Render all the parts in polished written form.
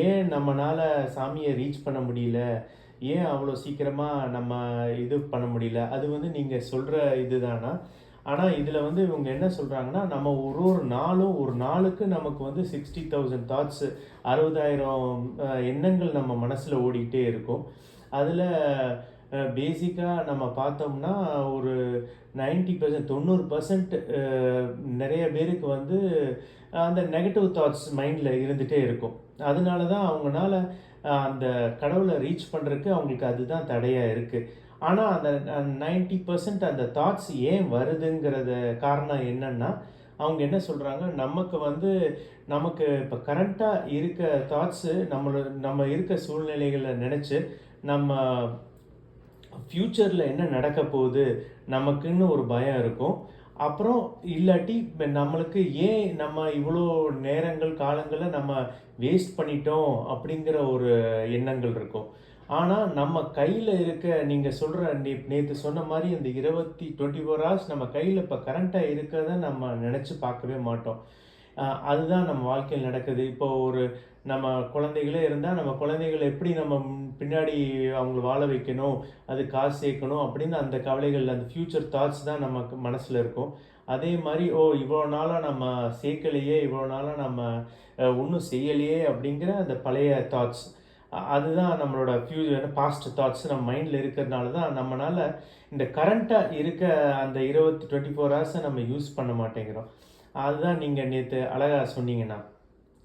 ஏன் நம்மனால சாமிய ரீச் பண்ண முடியல? ஏன் அவ்வளோ சீக்கிரமா நம்ம இது பண்ண முடியல? அது வந்து நீங்க சொல்ற இதுதானா? ஆனா இதுல வந்து இவங்க என்ன சொல்றாங்கன்னா, நம்ம ஒரு ஒரு நாளும் ஒரு நாளுக்கு நமக்கு வந்து 60,000 தாட்ஸ் 60,000 எண்ணங்கள் நம்ம மனசுல ஓடிக்கிட்டே இருக்கும். அதுல பேசிக்கா நம்ம பார்த்தோம்னா, ஒரு 90% 90% நெறைய பேருக்கு வந்து அந்த நெகட்டிவ் தாட்ஸ் மைண்ட்ல இருந்துட்டே இருக்கும். அதனால தான் அவங்கனால அந்த கடவுள ரீச் பண்றதுக்கு அவங்களுக்கு அதுதான் தடையா இருக்கு. ஆனா அந்த 90% அந்த தாட்ஸ் ஏன் வருதுங்கிறத காரணம் என்னன்னா, அவங்க என்ன சொல்றாங்க, நமக்கு இப்ப கரண்ட்டா இருக்க தாட்ஸு நம்ம இருக்க சூழ்நிலைகள நெனச்சு, நம்ம ஃப்யூச்சர்ல என்ன நடக்க போகுது? நமக்குன்னு ஒரு பயம் இருக்கும். அப்புறம் இல்லாட்டி நம்மளுக்கு ஏன் நம்ம இவ்வளோ நேரங்கள், காலங்கள நம்ம வேஸ்ட் பண்ணிட்டோம் அப்படிங்கிற ஒரு எண்ணங்கள் இருக்கும். ஆனா, நம்ம கையில இருக்க நீங்க சொல்ற நேத்து சொன்ன மாரி இந்த 24 ஹார்ஸ் நம்ம கையில இப்ப கரண்ட்டா இருக்கத நம்ம நெனச்சு பார்க்கவே மாட்டோம். அதுதான் நம்ம வாழ்க்கையில நடக்குது. இப்போ நம்ம குழந்தைகளே இருந்தா, நம்ம குழந்தைகள எப்படி நம்ம பின்னாடி அவங்கள வாழ வைக்கணும், அது காசு சேர்க்கணும் அப்படின்னு அந்த கவலைகள், அந்த ஃப்யூச்சர் தாட்ஸ் தான் நமக்கு மனசுல இருக்கும். அதே மாரி, இவ்வளோ நாளா நம்ம சேர்க்கலையே, இவ்வளோ நாளா நம்ம ஒண்ணும் செய்யலையே அப்படிங்கிற அந்த பழைய தாட்ஸ். அதுதான் நம்மளோட பாஸ்ட் தாட்ஸ் நம்ம மைண்ட்ல இருக்கிறதுனால தான் நம்மனால இந்த கரண்ட்டா இருக்க அந்த 24 ஹார்ஸ நம்ம யூஸ் பண்ண மாட்டேங்கிறோம். அதுதான் நீங்க நேத்து அழகா சொன்னீங்கண்ணா.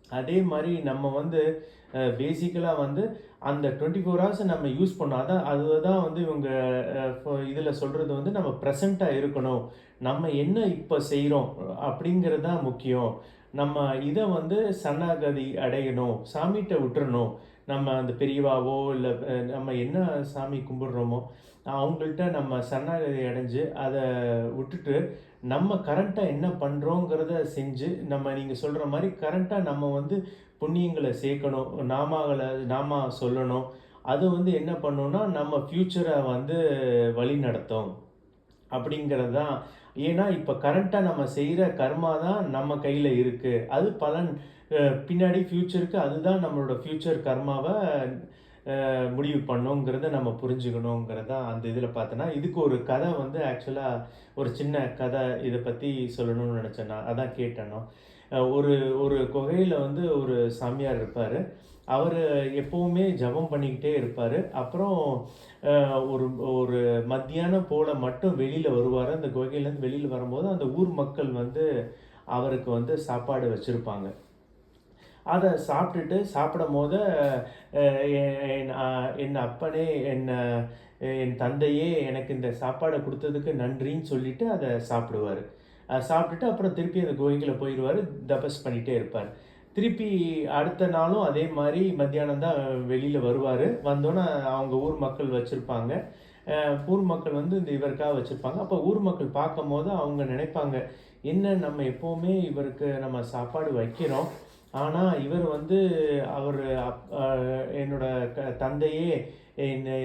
அதே மாரி நம்ம வந்து பேசிக்கலா வந்து அந்த 24 ஹார்ஸ நம்ம யூஸ் பண்ணோம். அதுதான் வந்து இவங்க இதுல சொல்றது வந்து நம்ம பிரசன்ட்டா இருக்கணும். நம்ம என்ன இப்ப செய்றோம் அப்படிங்கிறது தான் முக்கியம். நம்ம இத வந்து சரணாகதி அடையணும். சாமிட்ட விட்டுறணும். நம்ம அந்த பெரியவாவோ, இல்ல நம்ம என்ன சாமி கும்பிடுறோமோ, அவங்கள்ட்ட நம்ம சரணாகதி அடைஞ்சு, அத விட்டுட்டு, நம்ம கரண்ட்டா என்ன பண்றோங்கிறத செஞ்சு, நீங்க சொல்ற மாரி கரண்ட்டா நம்ம வந்து புண்ணியங்கள சேர்க்கணும். நாமா சொல்லணும். அது வந்து என்ன பண்ணும்னா, நம்ம ஃப்யூச்சர வந்து வழிநடத்தும். அப்படிங்கிறது தான். ஏன்னா, இப்ப கரண்ட்டா நம்ம செய்ற கர்மா தான் நம்ம கையில இருக்கு. அது பலன் பின்னாடி ஃப்யூச்சருக்கு அதுதான் நம்மளோட ஃப்யூச்சர் கர்மாவ முடிவு பண்ணுங்கிறத நம்ம புரிஞ்சுக்கணுங்கிறது தான் அந்த இதில பார்த்தேன்னா, இதுக்கு ஒரு கதை வந்து ஆக்சுவலா ஒரு சின்ன கதை இத பத்தி சொல்லணும்னு நெனச்சேன் நான். அதான் கேட்டேன் நான். ஒரு ஒரு குகையில வந்து ஒரு சாமியார் இருப்பாரு. அவரு எப்பவுமே ஜெபம் பண்ணிக்கிட்டே இருப்பாரு. அப்புறம் ஒரு ஒரு மத்தியானம் போல மட்டும் வெளியில வருவாரு. அந்த குகையிலேருந்து வெளியில வரும்போது, அந்த ஊர் மக்கள் வந்து அவருக்கு வந்து சாப்பாடு வச்சிருப்பாங்க. அத சாப்பிட்டுட்டு சாப்பிடும்போது, அ என் அப்பனே, என் தந்தையே எனக்கு இந்த சாப்பாட குடுத்ததுக்கு நன்றின்னு சொல்லிட்டு அத சாப்பிடுவாரு. சாப்பிட்டுட்டு அப்புறம் திருப்பி அந்த குகைக்குள்ள போயிருவாரு. தபஸ் பண்ணிட்டே இருப்பாரு. திருப்பி அடுத்த நாளும் அதே மாரி மத்தியானம் தான் வெளியில வருவாரு. வந்தோனே அவங்க ஊர் மக்கள் வச்சிருப்பாங்க. ஊர் மக்கள் வந்து இவருக்காக வச்சிருப்பாங்க. அப்ப ஊர் மக்கள் பார்க்கும்போது அவங்க நினைப்பாங்க, என்ன நம்ம எப்பவுமே இவருக்கு நம்ம சாப்பாடு வைக்கிறோம். ஆனா, இவர் வந்து அவரு என்னோட தந்தையே என்னை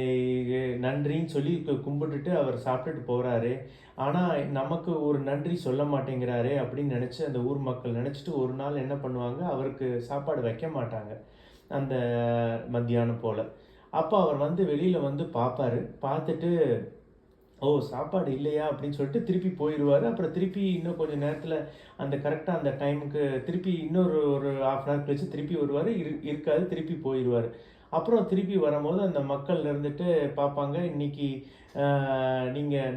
நன்றின்னு சொல்லி கும்பிட்டுட்டு அவர் சாப்பிட்டுட்டு போறாரே. ஆனா, நமக்கு ஒரு நன்றி சொல்ல மாட்டேங்கிறாரே அப்படின்னு நெனச்சு அந்த ஊர் மக்கள் நெனச்சுட்டு ஒரு நாள் என்ன பண்ணுவாங்க, அவருக்கு சாப்பாடு வைக்க மாட்டாங்க. அந்த மத்தியானம் போல. அப்ப அவர் வந்து வெளியில வந்து பார்ப்பாரு. பார்த்துட்டு, சாப்பாடு இல்லையா? அப்படின்னு சொல்லிட்டு திருப்பி போயிருவாரு. அப்புறம் திருப்பி இன்னும் கொஞ்சம் நேரத்தில கரெக்ட்டா அந்த டைமுக்கு திருப்பி இன்னொரு ஒரு 1/2 அன் ஹவர் கழிச்சு திருப்பி வருவாரு. இருக்காது. திருப்பி போயிருவாரு. அப்புறம் திருப்பி வரும்போது அந்த மக்கள் இருந்துட்டு பார்ப்பாங்க, இன்னைக்கு அ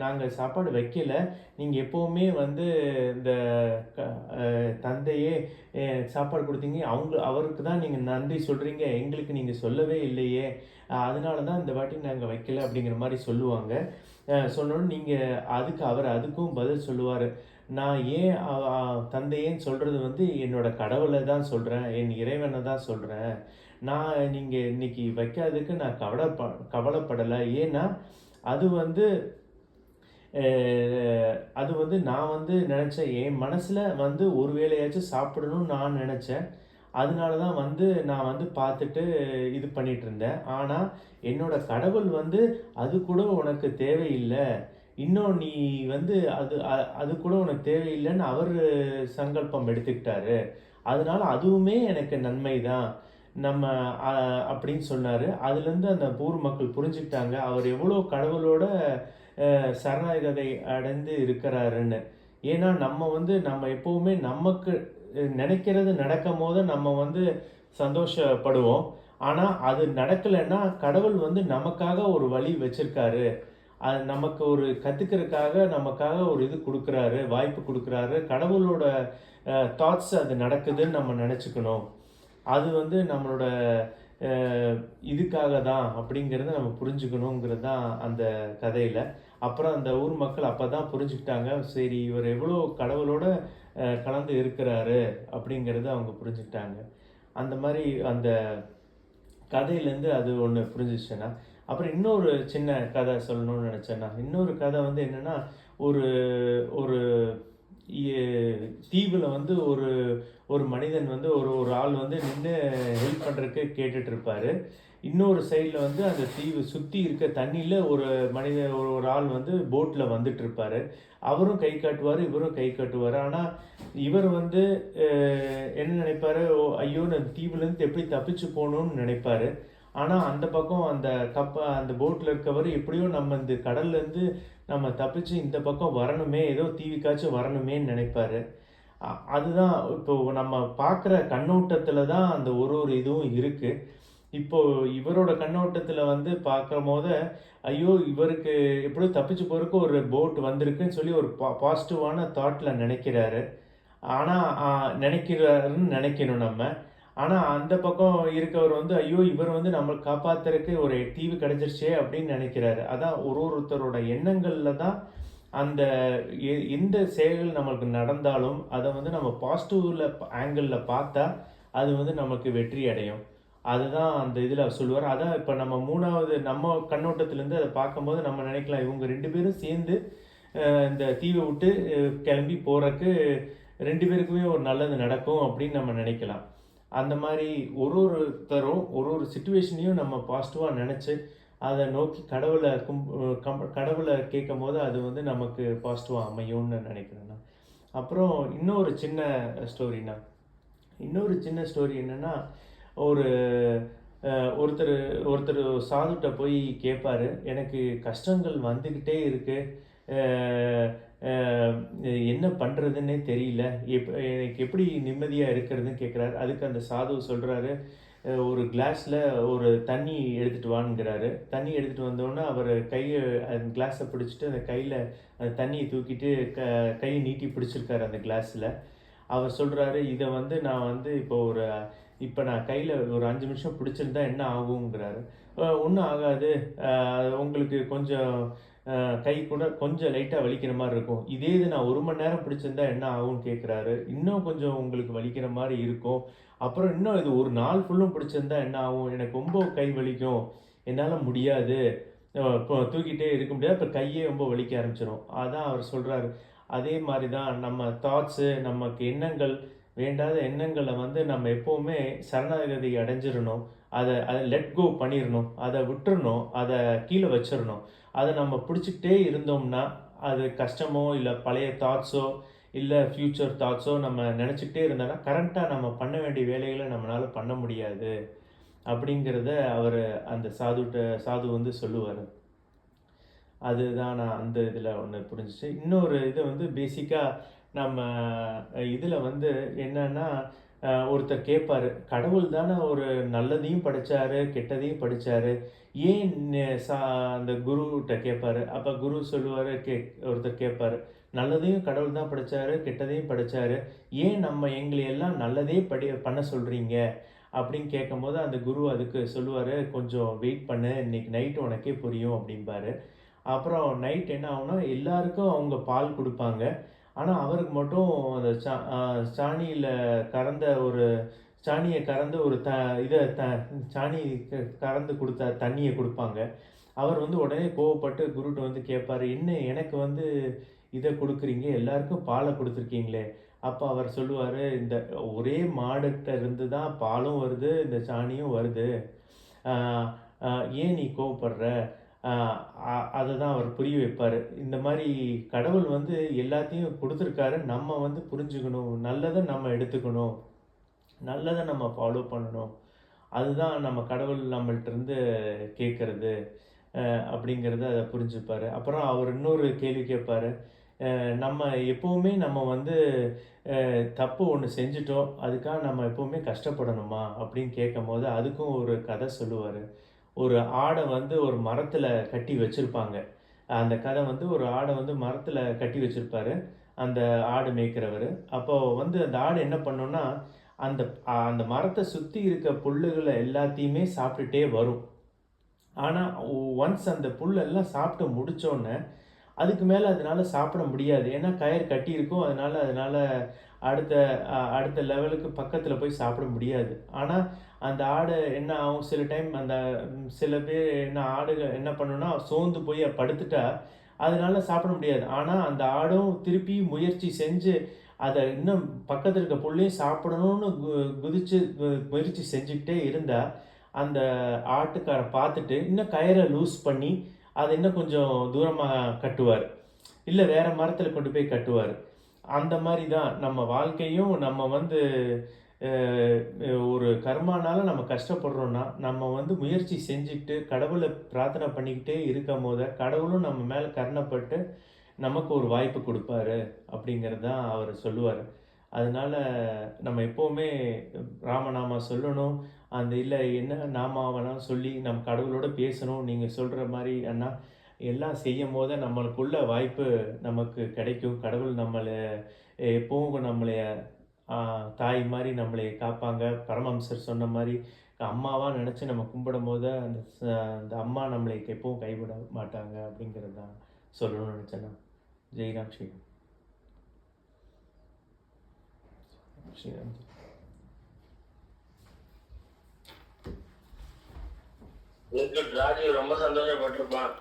நாங்க சாப்பாடு வைக்கல. நீங்க எப்பவுமே வந்து இந்த க அ தந்தையே சாப்பாடு குடுத்தீங்க. அவருக்கு தான் நீங்க நன்றி சொல்றீங்க. எங்களுக்கு நீங்க சொல்லவே இல்லையே! அதனால தான் இந்த வாட்டி நாங்க வைக்கல அப்படிங்கிற மாரி சொல்லுவாங்க. சொன்னோனே அவர் அதுக்கும் பதில் சொல்லுவாரு. நான் ஏன் தந்தையேன்னு சொல்றது வந்து என்னோட கடவுள தான் சொல்றேன். என் இறைவன தான் சொல்றேன். நீங்க இன்னைக்கு வைக்காததுக்கு நான் கவலைப்படல. ஏன்னா, அது வந்து அ அது வந்து நான் வந்து நெனச்சேன். என் மனசுல வந்து ஒரு வேளையாச்சும் சாப்பிடணும்னு நான் நெனச்சேன். அதனால தான் வந்து நான் வந்து பார்த்துட்டு இது பண்ணிட்டுருந்தேன். ஆனா, என்னோட கடவுள் வந்து அது கூட உனக்கு தேவையில்ல. இன்னும் நீ வந்து அது கூட உனக்கு தேவையில்லன்னு அவரு சங்கல்பம் எடுத்துக்கிட்டாரு. அதனால அதுவுமே எனக்கு நன்மை தான். நம்ம அப்படின்னு சொன்னார். அதுலேருந்து அந்த ஊர் மக்கள் புரிஞ்சுக்கிட்டாங்க அவர் எவ்வளோ கடவுளோட சரணாகதி அடைந்து இருக்கிறாருன்னு. ஏன்னா நம்ம எப்போவுமே நமக்கு நினைக்கிறது நடக்கும் போது நம்ம சந்தோஷப்படுவோம். ஆனால் அது நடக்கலைன்னா கடவுள் நமக்காக ஒரு வழி வச்சிருக்காரு. அது நமக்கு ஒரு கற்றுக்கிறதுக்காக நமக்காக ஒரு இது கொடுக்குறாரு, வாய்ப்பு கொடுக்குறாரு. கடவுளோட தாட்ஸ் அது நடக்குதுன்னு நம்ம நினச்சிக்கணும். அது நம்மளோட இதுக்காக தான் அப்படிங்கிறத நம்ம புரிஞ்சுக்கணுங்கிறது தான் அந்த கதையில். அப்புறம் அந்த ஊர் மக்கள் அப்போ தான் புரிஞ்சுக்கிட்டாங்க, சரி இவர் எவ்வளோ கடவுளோட கலந்து இருக்கிறாரு அப்படிங்கிறத அவங்க புரிஞ்சுக்கிட்டாங்க. அந்த மாதிரி அந்த கதையிலேருந்து அது ஒன்று புரிஞ்சிச்சுன்னா. அப்புறம் இன்னொரு சின்ன கதை சொல்லணும்னு நினச்சேன்னா, இன்னொரு கதை என்னென்னா, ஒரு ஒரு தீவில் ஒரு ஒரு மனிதன் ஒரு ஒரு ஆள் நின்று ஹெல்ப் பண்ணுறதுக்கு கேட்டுட்டு இருப்பார். இன்னொரு சைடில் அந்த தீவு சுற்றி இருக்க தண்ணியில் ஒரு மனிதன் ஒரு ஆள் போட்டில் வந்துட்டு இருப்பார். அவரும் கை காட்டுவார், இவரும் கை காட்டுவார். ஆனால் இவர் என்ன நினைப்பார், ஐயோ அந்த தீவுலேருந்து எப்படி தப்பிச்சு போகணும்னு நினைப்பார். ஆனால் அந்த பக்கம் அந்த போட்டில் இருக்கவர் எப்படியோ நம்ம இந்த கடல்லேருந்து நம்ம தப்பிச்சு இந்த பக்கம் வரணுமே, ஏதோ தீவுக்காச்சும் வரணுமேன்னு நினைப்பார். அதுதான் இப்போ நம்ம பார்க்குற கண்ணோட்டத்தில் தான் அந்த ஒரு ஒரு இதுவும் இருக்குது. இப்போ இவரோட கண்ணோட்டத்தில் பார்க்கும் போது, ஐயோ இவருக்கு எப்படியோ தப்பிச்சு போகிறதுக்கு ஒரு போட் வந்திருக்குன்னு சொல்லி ஒரு பாசிட்டிவான தாட்டில் நினைக்கிறாரு. ஆனால் நினைக்கிறாருன்னு நினைக்கணும் நம்ம. ஆனால் அந்த பக்கம் இருக்கவர் ஐயோ இவர் நம்மளை காப்பாற்றுறதுக்கு ஒரு தீவு கிடைச்சிருச்சே அப்படின்னு நினைக்கிறாரு. அதான் ஒருத்தரோட எண்ணங்களில் தான் அந்த எந்த செயல்கள் நம்மளுக்கு நடந்தாலும் அதை நம்ம பாசிட்டிவ்ல ஆங்கிளில் பார்த்தா அது நமக்கு வெற்றி அடையும். அதுதான் அந்த இதில் சொல்லுவார். அதான் இப்போ நம்ம மூணாவது நம்ம கண்ணோட்டத்திலேருந்து அதை பார்க்கும்போது நம்ம நினைக்கலாம், இவங்க 2 பேரும் சேர்ந்து இந்த தீவை விட்டு கிளம்பி போகிறதுக்கு 2 பேருக்குமே ஒரு நல்லது நடக்கும் அப்படின்னு நம்ம நினைக்கலாம். அந்த மாதிரி ஒருத்தரும் ஒரு சிச்சுவேஷனையும் நம்ம பாசிட்டிவாக நினச்சி அதை நோக்கி கடவுளை கேட்கும் போது அது நமக்கு பாசிட்டிவாக அமையும்னு நினைக்கிறேன் நான். அப்புறம் இன்னொரு சின்ன ஸ்டோரி என்னென்னா, ஒருத்தர் சாதுட்ட போய் கேட்பாரு, எனக்கு கஷ்டங்கள் வந்துக்கிட்டே இருக்கு, என்ன பண்ணுறதுன்னே தெரியல, எனக்கு எப்படி நிம்மதியாக இருக்கிறதுன்னு கேட்குறாரு. அதுக்கு அந்த சாது சொல்கிறாரு, ஒரு கிளாஸில் ஒரு தண்ணி எடுத்துகிட்டு வாங்கிறாரு. தண்ணி எடுத்துகிட்டு வந்தோடனே அவர் அந்த கிளாஸை பிடிச்சிட்டு அந்த கையில் அந்த தண்ணியை தூக்கிட்டு கையை நீட்டி பிடிச்சிருக்காரு அந்த கிளாஸில். அவர் சொல்கிறாரு, இதை நான் இப்போ நான் கையில் ஒரு 5 நிமிஷம் பிடிச்சிருந்தா என்ன ஆகுங்கிறாரு. ஒன்றும் ஆகாது, உங்களுக்கு கொஞ்சம் கை கூட கொஞ்சம் லைட்டாக வலிக்கிற மாதிரி இருக்கும். இதே இது நான் 1 மணி நேரம் பிடிச்சிருந்தா என்ன ஆகும்னு கேட்குறாரு. இன்னும் கொஞ்சம் உங்களுக்கு வலிக்கிற மாதிரி இருக்கும். அப்புறம் இன்னும் இது ஒரு நாள் ஃபுல்லும் பிடிச்சிருந்தா என்ன ஆகும், எனக்கு ரொம்ப கை வலிக்கும், என்னால் முடியாது, இப்போ தூக்கிட்டே இருக்க முடியாது, இப்போ கையே ரொம்ப வலிக்க ஆரம்பிச்சிடும். அதான் அவர் சொல்கிறாரு, அதே மாதிரி தான் நம்ம தாட்ஸு, நமக்கு எண்ணங்கள், வேண்டாத எண்ணங்களை நம்ம எப்போவுமே சரணாகதி அடைஞ்சிடணும். அதை லெட் கோ பண்ணிடணும், அதை விட்டுறணும், அதை கீழே வச்சிடணும். அதை நம்ம பிடிச்சிக்கிட்டே இருந்தோம்னா அது கஷ்டமோ இல்லை பழைய தாட்ஸோ இல்லை ஃப்யூச்சர் தாட்ஸோ நம்ம நினச்சிக்கிட்டே இருந்தோன்னா கரண்ட்டாக நம்ம பண்ண வேண்டிய வேலைகளை நம்மளால் பண்ண முடியாது அப்படிங்கிறத அவர் அந்த சாது சொல்லுவார். அதுதான் நான் அந்த இதில் ஒன்று புரிஞ்சிச்சு. இன்னொரு இது பேசிக்காக நம்ம இதில் என்னன்னா, ஒருத்தர் கேட்பார், கடவுள் தானே ஒரு நல்லதையும் படைச்சாரு கெட்டதையும் படித்தார், ஏன் அந்த குருகிட்ட கேட்பார். அப்போ குரு சொல்லுவார், ஒருத்தர் கேட்பார், நல்லதையும் கடவுள் தான் படைச்சாரு கெட்டதையும் படைச்சாரு, ஏன் எங்களை எல்லாம் நல்லதே பண்ண சொல்கிறீங்க அப்படின்னு கேட்கும்போது அந்த குரு அதுக்கு சொல்லுவார், கொஞ்சம் வெயிட் பண்ணு, இன்னைக்கு நைட்டு உனக்கே புரியும் அப்படிம்பாரு. அப்புறம் நைட் என்ன ஆகும்னா, எல்லாருக்கும் அவங்க பால் கொடுப்பாங்க. ஆனால் அவருக்கு மட்டும் அந்த சாணியில் கறந்த ஒரு சாணியை கறந்து ஒரு சாணி கறந்து கொடுத்த தண்ணியை கொடுப்பாங்க. அவர் உடனே கோவப்பட்டு குருட்ட கேட்பார், என்ன எனக்கு இதை கொடுக்குறீங்க, எல்லாருக்கும் பாலை கொடுத்துருக்கீங்களே. அப்போ அவர் சொல்லுவார், இந்த ஒரே மாடுகிட்ட இருந்து தான் பாலும் வருது, இந்த சாணியும் வருது, ஏன் நீ கோவப்படுற, அதை தான் அவர் புரிய வைப்பார். இந்த மாதிரி கடவுள் எல்லாத்தையும் கொடுத்துருக்காரு, நம்ம புரிஞ்சுக்கணும், நல்லதை நம்ம எடுத்துக்கணும், நல்லதை நம்ம ஃபாலோ பண்ணணும். அதுதான் நம்ம கடவுள் நம்மள்ட்ட இருந்து கேட்கறது அப்படிங்கிறத அதை புரிஞ்சுப்பாரு. அப்புறம் அவர் இன்னொரு கேள்வி கேட்பாரு. நம்ம எப்பவுமே நம்ம வந்து தப்பு ஒண்ணு செஞ்சுட்டோம். அதுக்காக நம்ம எப்பவுமே கஷ்டப்படணுமா? அப்படின்னு கேட்கும்போது, அதுக்கும் ஒரு கதை சொல்லுவாரு. ஒரு ஆட வந்து ஒரு மரத்துல கட்டி வச்சிருப்பாங்க. அந்த கதை வந்து ஒரு ஆட வந்து மரத்துல கட்டி வச்சிருப்பாரு. அந்த ஆடு மேய்க்கிறவரு. அப்போ வந்து அந்த ஆடு என்ன பண்ணும்னா, அந்த அந்த மரத்த சுத்தி இருக்க புல்லுகள எல்லாத்தையுமே சாப்பிட்டுட்டே வரும். ஆனா, ஒன்ஸ் அந்த புல்லெல்லாம் சாப்பிட்டு முடிச்சோனே, அதுக்கு மேல அதனால சாப்பிட முடியாது. ஏன்னா கயிறு கட்டியிருக்கும். அதனால அதனால அடுத்த அடுத்த லெவலுக்கு பக்கத்துல போய் சாப்பிட முடியாது. ஆனா, அந்த ஆடு என்ன ஆகும், சில டைம் அந்த சில பேர் என்ன ஆடுகள் என்ன பண்ணும்னா, சோர்ந்து போய் படுத்துட்டா, அதனால சாப்பிட முடியாது. ஆனா, அந்த ஆடும் திருப்பி முயற்சி செஞ்சு, அத இன்னும் பக்கத்துல இருக்க புல்லையும் சாப்பிடணும்னு குதிச்சு முயற்சி செஞ்சுக்கிட்டே இருந்தா, அந்த ஆட்டுக்காரர் பார்த்துட்டு, இன்னும் கயிற லூஸ் பண்ணி, அத இன்னும் கொஞ்சம் தூரமா கட்டுவாரு. இல்ல வேற மரத்துல கொண்டு போய் கட்டுவாரு. அந்த மாரி தான் நம்ம வாழ்க்கையும் நம்ம வந்து அ ஒரு கர்மானால நம்ம கஷ்டப்படுறோம்னா, நம்ம வந்து முயற்சி செஞ்சுட்டு கடவுள பிரார்த்தனை பண்ணிக்கிட்டே இருக்கும்போது, கடவுளும் நம்ம மேல கருணைப்பட்டு நமக்கு ஒரு வாய்ப்பு குடுப்பாரு, அப்படிங்கிறது தான் அவரு சொல்லுவாரு. அதனால நம்ம எப்பவுமே ராமநாமா சொல்லணும். அந்த இல்ல என்ன நாமாவெல்லாம் சொல்லி நம்ம கடவுளோட பேசணும். நீங்க சொல்ற மாரி அண்ணா, எல்லாம் செய்யும்போது நம்மளுக்குள்ள வாய்ப்பு நமக்கு கிடைக்கும். கடவுள் நம்மள எப்பவும் நம்மளைய ஆ தாய் மாரி நம்மளைய காப்பாங்க. பரமஹம்சர் சொன்ன மாரி அம்மாவா நெனச்சு நம்ம கும்பிடும்போது, அந்த அம்மா நம்மளை எப்பவும் கைவிட மாட்டாங்க அப்படிங்கிறது தான் சொல்லணும்னு நெனச்சேன் நான். ஜெய்ராம் ஸ்ரீராம். ஸ்ரீராம். ராஜீவ் ரொம்ப சந்தோஷப்பட்டிருப்பான்.